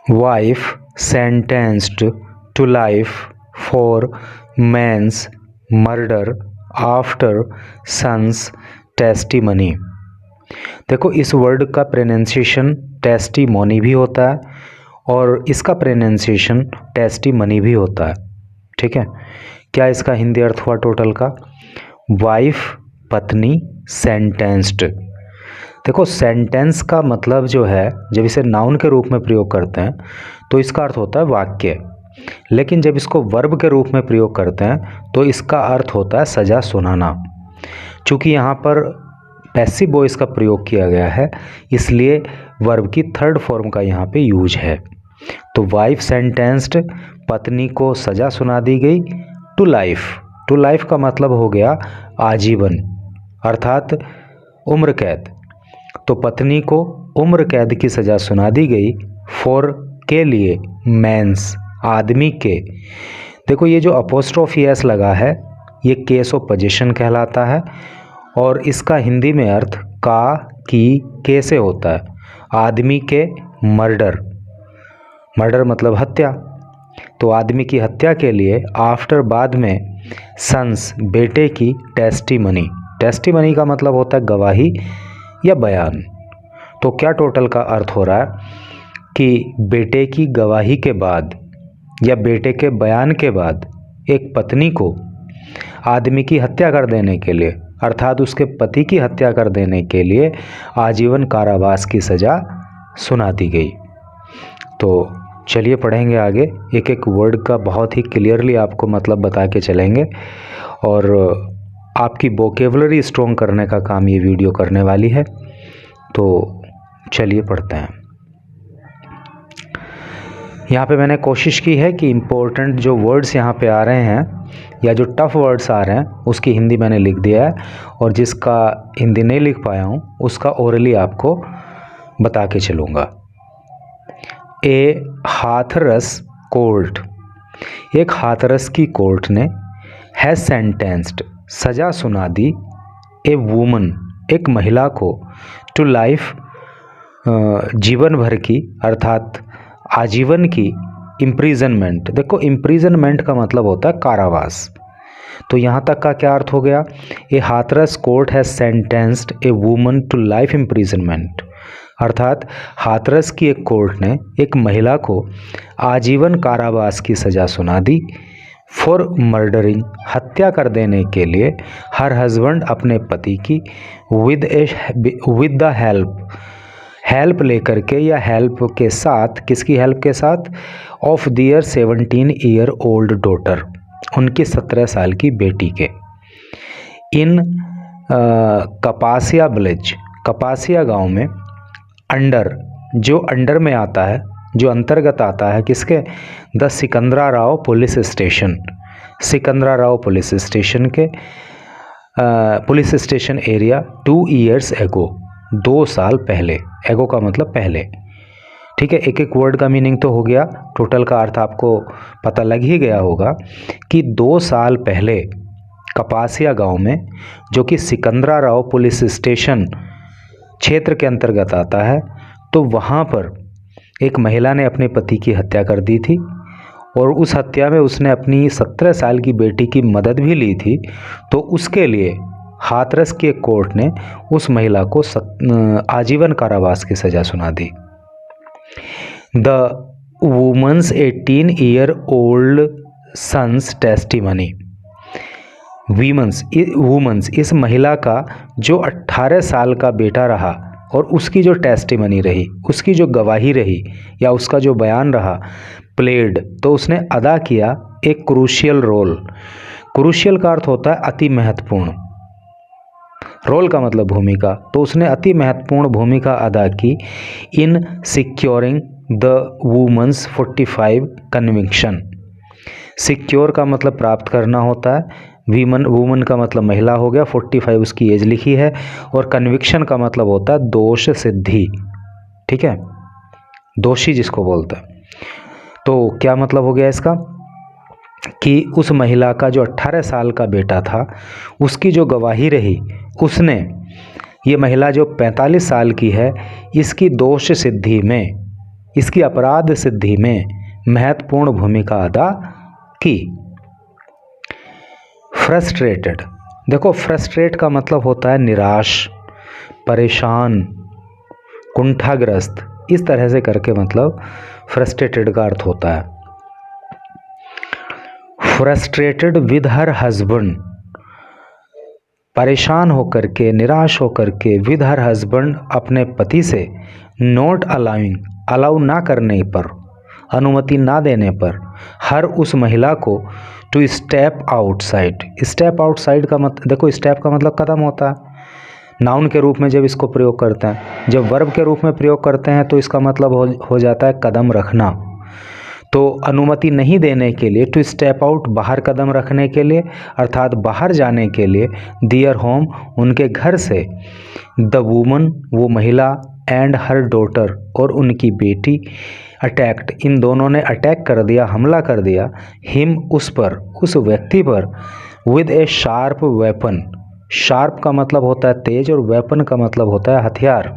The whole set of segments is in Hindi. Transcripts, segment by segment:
wife sentenced to life for man's murder after son's testimony। देखो इस वर्ड का प्रोनाउंसिएशन टेस्टिमोनी भी होता है और इसका प्रोनाउंसिएशन टेस्टिमनी भी होता है। ठीक है, क्या इसका हिंदी अर्थ हुआ टोटल का? वाइफ पत्नी, सेंटेंस्ड। देखो सेंटेंस का मतलब जो है जब इसे नाउन के रूप में प्रयोग करते हैं तो इसका अर्थ होता है वाक्य, लेकिन जब इसको वर्ब के रूप में प्रयोग करते हैं तो इसका अर्थ होता है सज़ा सुनाना। चूँकि यहाँ पर पैसिव वॉइस का प्रयोग किया गया है इसलिए वर्ब की थर्ड फॉर्म का यहाँ पे यूज है। तो वाइफ सेंटेंस्ड, पत्नी को सज़ा सुना दी गई, टू लाइफ। टू लाइफ का मतलब हो गया आजीवन अर्थात उम्र कैद। तो पत्नी को उम्र कैद की सज़ा सुना दी गई, फॉर के लिए, मैंस आदमी के। देखो ये जो अपोस्ट्रोफी एस लगा है ये केस ऑफ पोजीशन कहलाता है और इसका हिंदी में अर्थ का, की, के से होता है। आदमी के मर्डर, मर्डर मतलब हत्या, तो आदमी की हत्या के लिए आफ्टर बाद में, सन्स बेटे की, टेस्टिमनी। टेस्टिमनी का मतलब होता है गवाही या बयान। तो क्या टोटल का अर्थ हो रहा है कि बेटे की गवाही के बाद या बेटे के बयान के बाद एक पत्नी को आदमी की हत्या कर देने के लिए अर्थात उसके पति की हत्या कर देने के लिए आजीवन कारावास की सज़ा सुना दी गई। तो चलिए पढ़ेंगे आगे, एक एक वर्ड का बहुत ही क्लियरली आपको मतलब बता के चलेंगे और आपकी वोकेबलरी स्ट्रॉन्ग करने का काम ये वीडियो करने वाली है। तो चलिए पढ़ते हैं। यहाँ पे मैंने कोशिश की है कि इम्पोर्टेंट जो वर्ड्स यहाँ पे आ रहे हैं या जो टफ़ वर्ड्स आ रहे हैं उसकी हिंदी मैंने लिख दिया है और जिसका हिंदी नहीं लिख पाया हूँ उसका ओरली आपको बता के चलूँगा। ए हाथरस कोर्ट, एक हाथरस की कोर्ट ने हैज़ सेंटेंस्ड सज़ा सुना दी, ए वुमन एक महिला को, टू लाइफ जीवन भर की अर्थात आजीवन की, इम्प्रिजनमेंट। देखो इम्प्रिजनमेंट का मतलब होता है कारावास। तो यहाँ तक का क्या अर्थ हो गया? A Hathras court has sentenced a woman to life imprisonment, अर्थात हाथरस की एक कोर्ट ने एक महिला को आजीवन कारावास की सज़ा सुना दी, फॉर मर्डरिंग हत्या कर देने के लिए, हर हस्बैंड अपने पति की, विद द हेल्प लेकर के या हेल्प के साथ, किसकी हेल्प के साथ? Of their 17 year old daughter, उनकी 17 साल की बेटी के। इन कपासिया विलेज, कपासिया गांव में, अंडर जो अंडर में आता है, जो अंतर्गत आता है किसके? The Sikandra Rao police station, Sikandra Rao police station के, police station area, 2 years ago 2 साल पहले, एगो का मतलब पहले। ठीक है, एक एक वर्ड का मीनिंग तो हो गया, टोटल का अर्थ आपको पता लग ही गया होगा कि 2 साल पहले कपासिया गांव में, जो कि सिकंदरा राव पुलिस स्टेशन क्षेत्र के अंतर्गत आता है, तो वहाँ पर एक महिला ने अपने पति की हत्या कर दी थी और उस हत्या में उसने अपनी 17 साल की बेटी की मदद भी ली थी। तो उसके लिए हाथरस की एक कोर्ट ने उस महिला को आजीवन कारावास की सज़ा सुना दी। The woman's 18 year old son's testimony, woman's इस महिला का जो 18 साल का बेटा रहा और उसकी जो टेस्टिमनी रही, उसकी जो गवाही रही या उसका जो बयान रहा, प्लेड तो उसने अदा किया एक क्रूशियल रोल। क्रूशियल का अर्थ होता है अति महत्वपूर्ण, रोल का मतलब भूमिका, तो उसने अति महत्वपूर्ण भूमिका अदा की in securing the woman's 45 conviction. Secure का मतलब प्राप्त करना होता है, वुमन का मतलब महिला हो गया, 45 उसकी एज लिखी है और कन्विक्शन का मतलब होता है दोष सिद्धि। ठीक है, दोषी जिसको बोलता है। तो क्या मतलब हो गया इसका कि उस महिला का जो 18 साल का बेटा था उसकी जो गवाही रही, उसने, ये महिला जो 45 साल की है, इसकी दोष सिद्धि में इसकी अपराध सिद्धि में महत्वपूर्ण भूमिका अदा की। फ्रस्ट्रेटेड, देखो फ्रस्ट्रेट का मतलब होता है निराश, परेशान, कुंठाग्रस्त, इस तरह से करके मतलब फ्रस्ट्रेटेड का अर्थ होता है। फ्रस्ट्रेटेड विद हर हस्बैंड, परेशान होकर के, निराश होकर के, विद हर हस्बैंड, अपने पति से, नॉट अलाउइंग, अलाउ ना करने पर, अनुमति ना देने पर, हर उस महिला को to step outside. Step outside का मतलब, देखो स्टेप का मतलब कदम होता है, नाउन के रूप में जब इसको प्रयोग करते हैं, जब वर्ब के रूप में प्रयोग करते हैं तो इसका मतलब हो जाता है कदम रखना। तो अनुमति नहीं देने के लिए, टू स्टेप आउट, बाहर कदम रखने के लिए, अर्थात बाहर जाने के लिए, दियर होम, उनके घर से, द वुमन, वो महिला, एंड हर डॉटर, और उनकी बेटी, अटैक्ड, इन दोनों ने अटैक कर दिया, हमला कर दिया, हिम, उस पर, उस व्यक्ति पर, with A sharp weapon, sharp का मतलब होता है तेज और वेपन का मतलब होता है हथियार,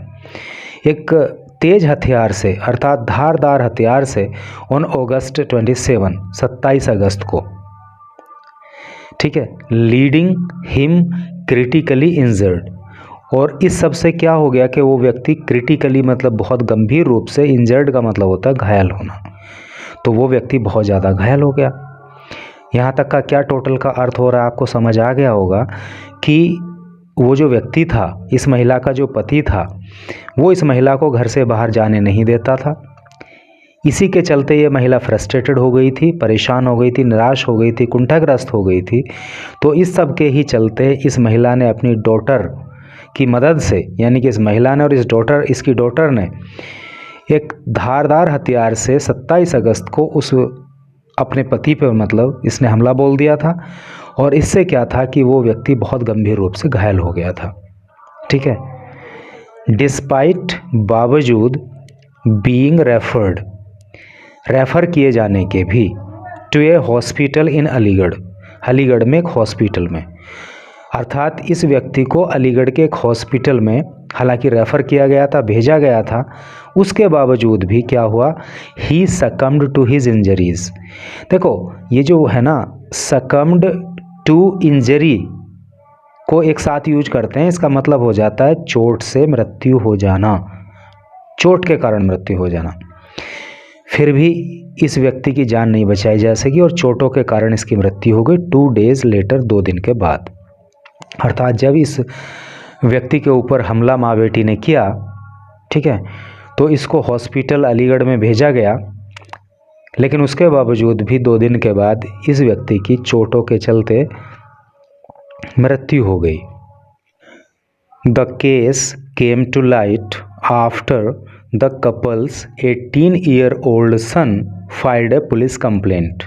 एक तेज हथियार से, अर्थात धारदार हथियार से, ऑन अगस्त 27, 27 अगस्त को, ठीक है, लीडिंग हिम क्रिटिकली इंजर्ड, और इस सब से क्या हो गया कि वो व्यक्ति क्रिटिकली मतलब बहुत गंभीर रूप से, इंजर्ड का मतलब होता है घायल होना, तो वो व्यक्ति बहुत ज़्यादा घायल हो गया। यहाँ तक का क्या टोटल का अर्थ हो रहा है आपको समझ आ गया होगा कि वो जो व्यक्ति था, इस महिला का जो पति था, वो इस महिला को घर से बाहर जाने नहीं देता था। इसी के चलते ये महिला फ्रस्ट्रेटेड हो गई थी, परेशान हो गई थी, निराश हो गई थी, कुंठाग्रस्त हो गई थी। तो इस सब के ही चलते इस महिला ने अपनी डॉटर की मदद से, यानी कि इस महिला ने और इसकी डॉटर ने एक धारदार हथियार से 27 अगस्त को उस अपने पति पर मतलब इसने हमला बोल दिया था, और इससे क्या था कि वो व्यक्ति बहुत गंभीर रूप से घायल हो गया था। ठीक है, डिस्पाइट, बावजूद, बीइंग रेफर्ड, रेफ़र किए जाने के भी, to a hospital in Aligarh, Aligarh में एक हॉस्पिटल में, अर्थात इस व्यक्ति को अलीगढ़ के एक हॉस्पिटल में हालांकि रेफ़र किया गया था, भेजा गया था, उसके बावजूद भी क्या हुआ, ही सकम्ड टू हिज इंजरीज़। देखो ये जो है ना, सकम्ड टू इंजरी को एक साथ यूज करते हैं, इसका मतलब हो जाता है चोट से मृत्यु हो जाना, चोट के कारण मृत्यु हो जाना। फिर भी इस व्यक्ति की जान नहीं बचाई जा सकी और चोटों के कारण इसकी मृत्यु हो गई 2 डेज़ लेटर, 2 दिन के बाद। अर्थात जब इस व्यक्ति के ऊपर हमला माँ बेटी ने किया, ठीक है, तो इसको हॉस्पिटल अलीगढ़ में भेजा गया, लेकिन उसके बावजूद भी 2 दिन के बाद इस व्यक्ति की चोटों के चलते मृत्यु हो गई। The case came to light after the couple's 18-year-old son filed a police complaint.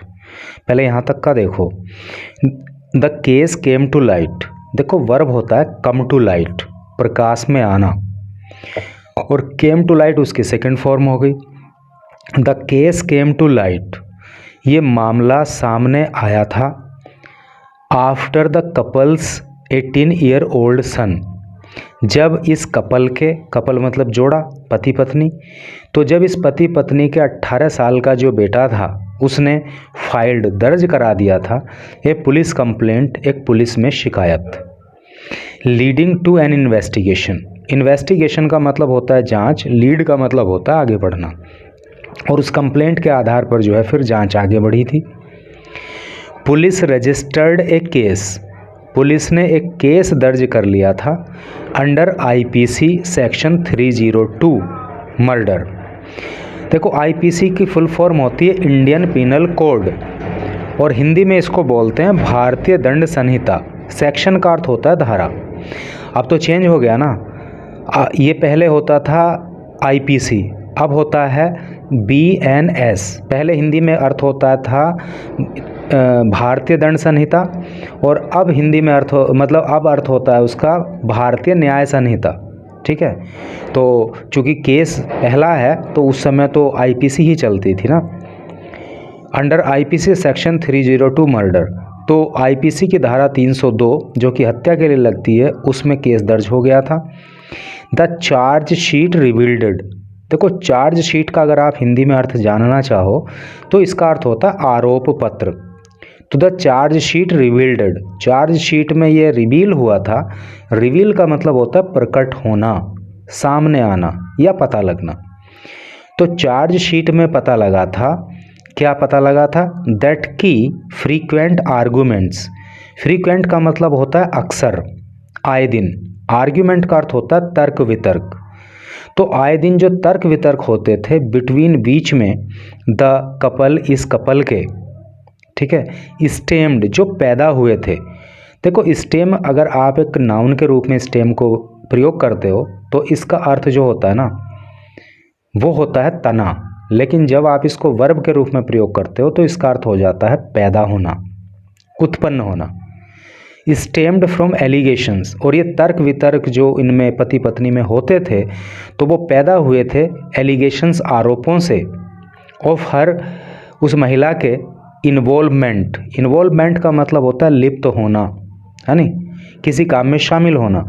पहले यहाँ तक का देखो, the case came to light, देखो वर्ब होता है कम टू लाइट, प्रकाश में आना, और केम टू लाइट उसकी सेकंड फॉर्म हो गई। The case came to light, ये मामला सामने आया था, आफ्टर द कपल्स 18-year-old सन, जब इस कपल के, कपल मतलब जोड़ा, पति पत्नी, तो जब इस पति पत्नी के 18 साल का जो बेटा था उसने फाइल्ड, दर्ज करा दिया था, ये पुलिस कंप्लेंट, एक पुलिस में शिकायत, leading to an investigation. Investigation का मतलब होता है जांच, लीड का मतलब होता है आगे बढ़ना, और उस कंप्लेंट के आधार पर जो है फिर जांच आगे बढ़ी थी। पुलिस रजिस्टर्ड ए केस, पुलिस ने एक केस दर्ज कर लिया था अंडर आईपीसी सेक्शन 302 मर्डर। देखो आईपीसी की फुल फॉर्म होती है इंडियन पीनल कोड, और हिंदी में इसको बोलते हैं भारतीय दंड संहिता। सेक्शन का अर्थ होता है धारा, अब तो चेंज हो गया ना, ये पहले होता था आईपीसी, अब होता है बीएनएस। पहले हिंदी में अर्थ होता था भारतीय दंड संहिता, और अब हिंदी में अर्थ मतलब अब अर्थ होता है उसका भारतीय न्याय संहिता। ठीक है, तो चूंकि केस पहला है तो उस समय तो आईपीसी ही चलती थी ना, अंडर आईपीसी सेक्शन 302 मर्डर। तो आईपीसी की धारा 302 जो कि हत्या के लिए लगती है, उसमें केस दर्ज हो गया था। द चार्ज शीट रिवील्ड, देखो चार्जशीट का अगर आप हिंदी में अर्थ जानना चाहो तो इसका अर्थ होता है आरोप पत्र। तो द चार्जशीट रिवील्ड, चार्जशीट में ये रिवील हुआ था। रिवील का मतलब होता है प्रकट होना, सामने आना या पता लगना। तो चार्जशीट में पता लगा था, क्या पता लगा था? दैट की फ्रीक्वेंट आर्गूमेंट्स, फ्रीक्वेंट का मतलब होता है अक्सर, आए दिन। आर्ग्यूमेंट का अर्थ होता है तर्क वितर्क। तो आए दिन जो तर्क वितर्क होते थे बिटवीन, बीच में, द कपल, इस कपल के, ठीक है, स्टेम्ड जो पैदा हुए थे। देखो स्टेम अगर आप एक नाउन के रूप में स्टेम को प्रयोग करते हो तो इसका अर्थ जो होता है ना वो होता है तना, लेकिन जब आप इसको वर्ब के रूप में प्रयोग करते हो तो इसका अर्थ हो जाता है पैदा होना, उत्पन्न होना। स्टेम्ड फ्रॉम एलिगेशंस, और ये तर्क वितर्क जो इनमें पति पत्नी में होते थे तो वो पैदा हुए थे एलिगेशंस, आरोपों से, ऑफ हर, उस महिला के, इन्वॉल्वमेंट, इन्वॉल्वमेंट का मतलब होता है लिप्त होना, है नी, किसी काम में शामिल होना,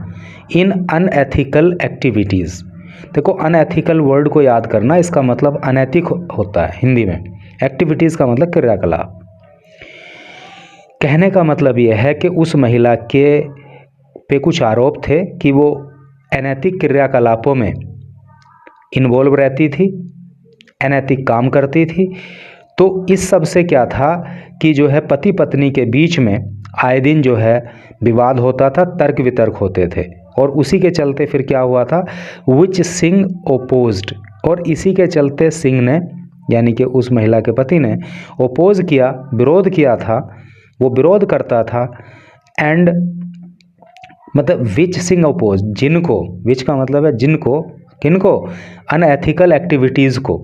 इन अनएथिकल एक्टिविटीज़। देखो अनएथिकल वर्ड को याद करना, इसका मतलब अनैतिक होता है हिंदी में, एक्टिविटीज़ का मतलब क्रियाकलाप। कहने का मतलब यह है कि उस महिला के पे कुछ आरोप थे कि वो अनैतिक क्रियाकलापों में इन्वॉल्व रहती थी, अनैतिक काम करती थी। तो इस सब से क्या था कि जो है पति पत्नी के बीच में आए दिन जो है विवाद होता था, तर्क वितर्क होते थे, और उसी के चलते फिर क्या हुआ था, विच सिंह ओपोज्ड, और इसी के चलते सिंह ने, यानी कि उस महिला के पति ने ओपोज किया, विरोध किया था, वो विरोध करता था। एंड मतलब विच सिंह ओपोज, जिनको, विच का मतलब है जिनको, किनको, अनएथिकल एक्टिविटीज़ को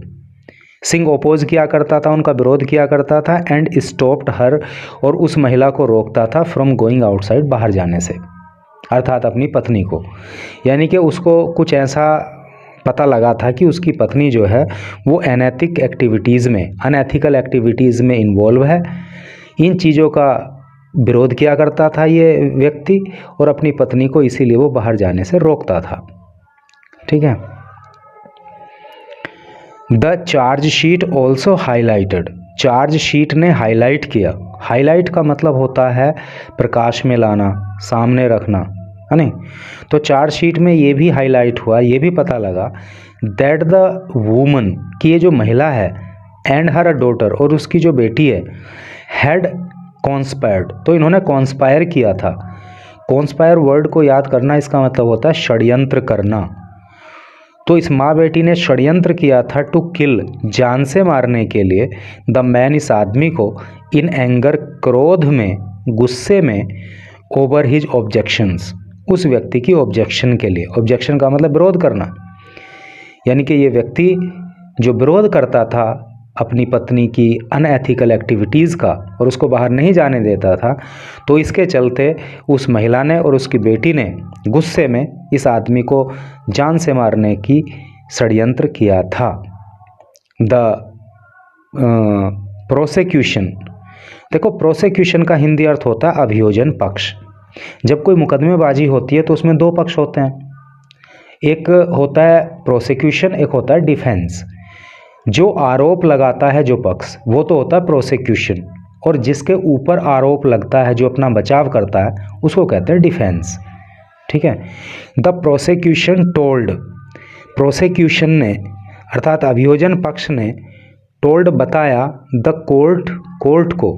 सिंह ओपोज किया करता था, उनका विरोध किया करता था। एंड स्टॉप्ड हर, और उस महिला को रोकता था, फ्रॉम गोइंग आउटसाइड, बाहर जाने से, अर्थात अपनी पत्नी को। यानी कि उसको कुछ ऐसा पता लगा था कि उसकी पत्नी जो है वो अनैतिक एक्टिविटीज़ में, अनएथिकल एक्टिविटीज़ में इन्वॉल्व है। इन चीज़ों का विरोध किया करता था ये व्यक्ति, और अपनी पत्नी को इसीलिए वो बाहर जाने से रोकता था। ठीक है। The chargesheet also highlighted, chargesheet ने हाईलाइट किया। हाईलाइट का मतलब होता है प्रकाश में लाना, सामने रखना, है नहीं। तो चार्जशीट में ये भी हाईलाइट हुआ, ये भी पता लगा दैट द वूमन, कि ये जो महिला है, एंड हर डॉटर, और उसकी जो बेटी है, हैड कॉन्स्पायर्ड, तो इन्होंने कॉन्स्पायर किया था। कॉन्स्पायर वर्ड को याद करना, इसका मतलब होता है षड्यंत्र करना। तो इस माँ बेटी ने षड्यंत्र किया था, टू किल, जान से मारने के लिए, द मैन, इस आदमी को, इन एंगर, क्रोध में, गुस्से में, ओवर हिज ऑब्जेक्शंस, उस व्यक्ति की ऑब्जेक्शन के लिए। ऑब्जेक्शन का मतलब विरोध करना, यानी कि ये व्यक्ति जो विरोध करता था अपनी पत्नी की अनएथिकल एक्टिविटीज़ का और उसको बाहर नहीं जाने देता था, तो इसके चलते उस महिला ने और उसकी बेटी ने गुस्से में इस आदमी को जान से मारने की षड्यंत्र किया था। द प्रोसिक्यूशन, देखो प्रोसिक्यूशन का हिंदी अर्थ होता है अभियोजन पक्ष। जब कोई मुकदमेबाजी होती है तो उसमें दो पक्ष होते हैं, एक होता है प्रोसिक्यूशन, एक होता है डिफेंस। जो आरोप लगाता है जो पक्ष, वो तो होता है प्रोसिक्यूशन, और जिसके ऊपर आरोप लगता है, जो अपना बचाव करता है, उसको कहते हैं डिफेंस। ठीक है। द प्रोसिक्यूशन टोल्ड, प्रोसिक्यूशन ने अर्थात अभियोजन पक्ष ने, टोल्ड बताया, द कोर्ट, कोर्ट को,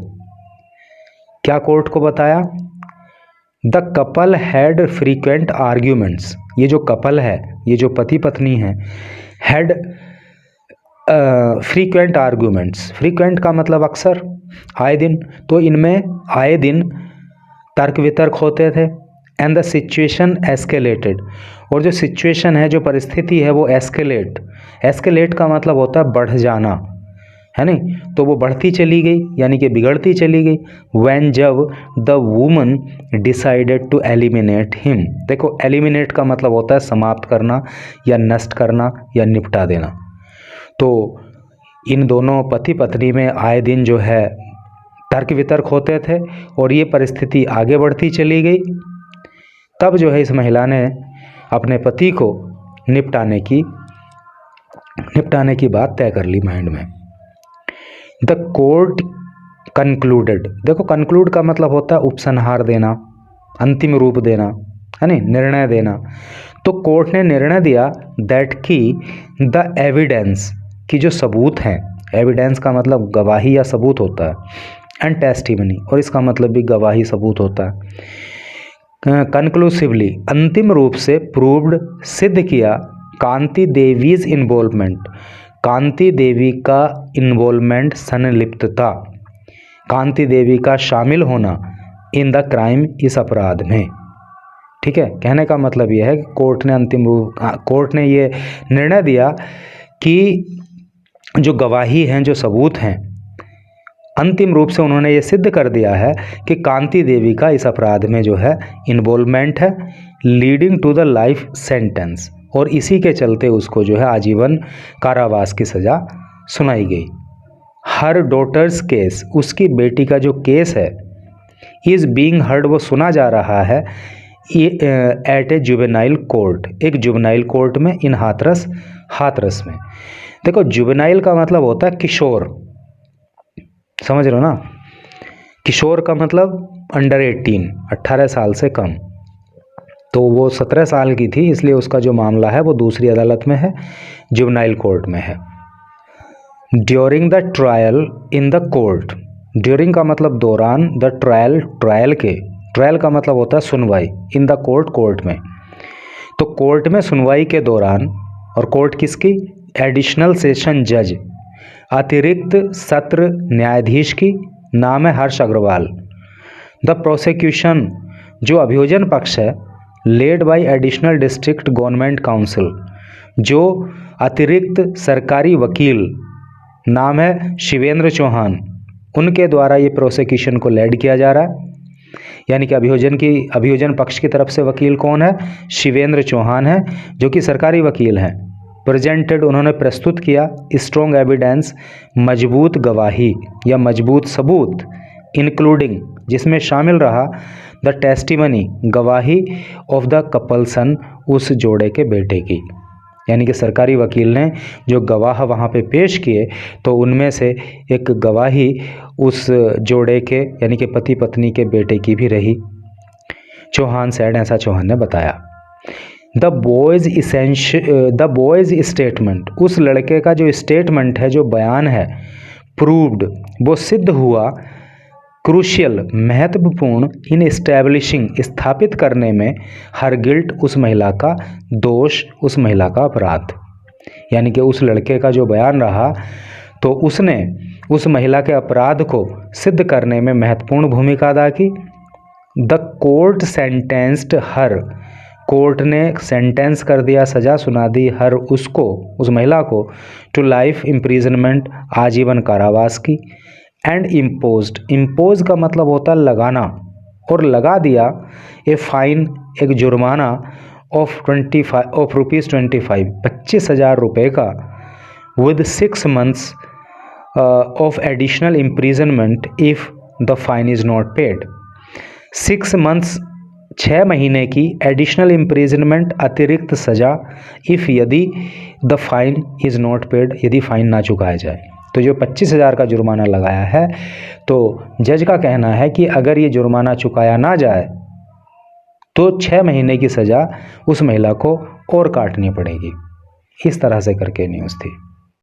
क्या कोर्ट को बताया, the couple had frequent arguments, ये जो कपल है, ये जो पति पत्नी है, हैड फ्रीक्वेंट आर्ग्यूमेंट्स, फ्रीक्वेंट का मतलब अक्सर, आए दिन, तो इनमें आए दिन तर्क वितर्क होते थे। एंड द सिचुएशन एस्केलेटेड, और जो सिचुएशन है, जो परिस्थिति है, वो एस्केलेट, एस्केलेट का मतलब होता है बढ़ जाना, है नहीं, तो वो बढ़ती चली गई, यानी कि बिगड़ती चली गई। व्हेन, जब, the woman decided to eliminate him, देखो एलिमिनेट का मतलब होता है समाप्त करना या नष्ट करना या निपटा देना। तो इन दोनों पति पत्नी में आए दिन जो है तर्क वितर्क होते थे, और ये परिस्थिति आगे बढ़ती चली गई। तब जो है इस महिला ने अपने पति को निपटाने की निपटाने की बात तय कर ली माइंड में। द कोर्ट कंक्लूडेड, देखो कंक्लूड का मतलब होता है उपसंहार देना, अंतिम रूप देना, है नहीं, निर्णय देना। तो कोर्ट ने निर्णय दिया दैट की द एविडेंस, की जो सबूत हैं, एविडेंस का मतलब गवाही या सबूत होता है, एंड टेस्टिमनी, और इसका मतलब भी गवाही सबूत होता है। कंक्लूसिवली, अंतिम रूप से प्रूव्ड, सिद्ध किया, कांति देवीज इन्वॉल्वमेंट, कांति देवी का इन्वॉल्वमेंट, संलिप्तता, कांति देवी का शामिल होना इन द क्राइम, इस अपराध में। ठीक है, कहने का मतलब यह है कि कोर्ट ने ये निर्णय दिया कि जो गवाही हैं, जो सबूत हैं, अंतिम रूप से उन्होंने ये सिद्ध कर दिया है कि कांति देवी का इस अपराध में जो है इन्वॉल्वमेंट है, leading to the life sentence, और इसी के चलते उसको जो है आजीवन कारावास की सज़ा सुनाई गई। हर डॉटर्स केस, उसकी बेटी का जो केस है, इज़ बीइंग हर्ड, वो सुना जा रहा है एट ए जुवेनाइल कोर्ट, एक जुवेनाइल कोर्ट में, इन हाथरस में। देखो जुवेनाइल का मतलब होता है किशोर, समझ रहे हो ना, किशोर का मतलब अंडर 18 साल से कम। तो वो 17 साल की थी, इसलिए उसका जो मामला है वो दूसरी अदालत में है, जुवेनाइल कोर्ट में है। During the trial in the court, during का मतलब दौरान, द ट्रायल, ट्रायल के, ट्रायल का मतलब होता है सुनवाई, इन द कोर्ट, कोर्ट में। तो कोर्ट में सुनवाई के दौरान, और कोर्ट किसकी, एडिशनल सेशन जज, अतिरिक्त सत्र न्यायाधीश की, नाम है हर्ष अग्रवाल। द प्रोसिक्यूशन, जो अभियोजन पक्ष है, led by additional district government council, जो अतिरिक्त सरकारी वकील, नाम है शिवेंद्र चौहान, उनके द्वारा ये प्रोसिक्यूशन को लेड किया जा रहा है। यानी कि अभियोजन पक्ष की तरफ से वकील कौन है, शिवेंद्र चौहान है, जो कि सरकारी वकील हैं। प्रेजेंटेड, उन्होंने प्रस्तुत किया, स्ट्रॉन्ग एविडेंस, मजबूत गवाही या मजबूत सबूत, इंक्लूडिंग, जिसमें शामिल रहा, द टेस्टिमनी, गवाही ऑफ द कपल सन, उस जोड़े के बेटे की। यानी कि सरकारी वकील ने जो गवाह वहाँ पे पेश किए, तो उनमें से एक गवाही उस जोड़े के, यानी कि पति पत्नी के बेटे की भी रही। चौहान सैड, ऐसा चौहान ने बताया। द बॉयज़ स्टेटमेंट, उस लड़के का जो स्टेटमेंट है, जो बयान है, प्रूव्ड, वो सिद्ध हुआ, क्रूशियल, महत्वपूर्ण, इन एस्टैब्लिशिंग, स्थापित करने में, हर गिल्ट, उस महिला का दोष, उस महिला का अपराध। यानी कि उस लड़के का जो बयान रहा, तो उसने उस महिला के अपराध को सिद्ध करने में महत्वपूर्ण भूमिका अदा की। The court sentenced her, court ने सेंटेंस कर दिया, सज़ा सुना दी, हर, उसको, उस महिला को, टू लाइफ इम्प्रिजनमेंट, आजीवन कारावास की। एंड इम्पोज्ड, इम्पोज का मतलब होता है लगाना, और लगा दिया, ए फाइन, एक जुर्माना, ऑफ रुपीज़ 25, 25,000 रुपये का, with 6 months of additional imprisonment if the fine is not paid. 6 months, 6 महीने की एडिशनल इम्प्रिजनमेंट, अतिरिक्त सज़ा, इफ़, यदि, the fine is not paid, यदि फ़ाइन ना चुकाया जाए। तो जो 25,000 का जुर्माना लगाया है, तो जज का कहना है कि अगर ये जुर्माना चुकाया ना जाए, तो 6 महीने की सज़ा उस महिला को और काटनी पड़ेगी। इस तरह से करके न्यूज़ थी।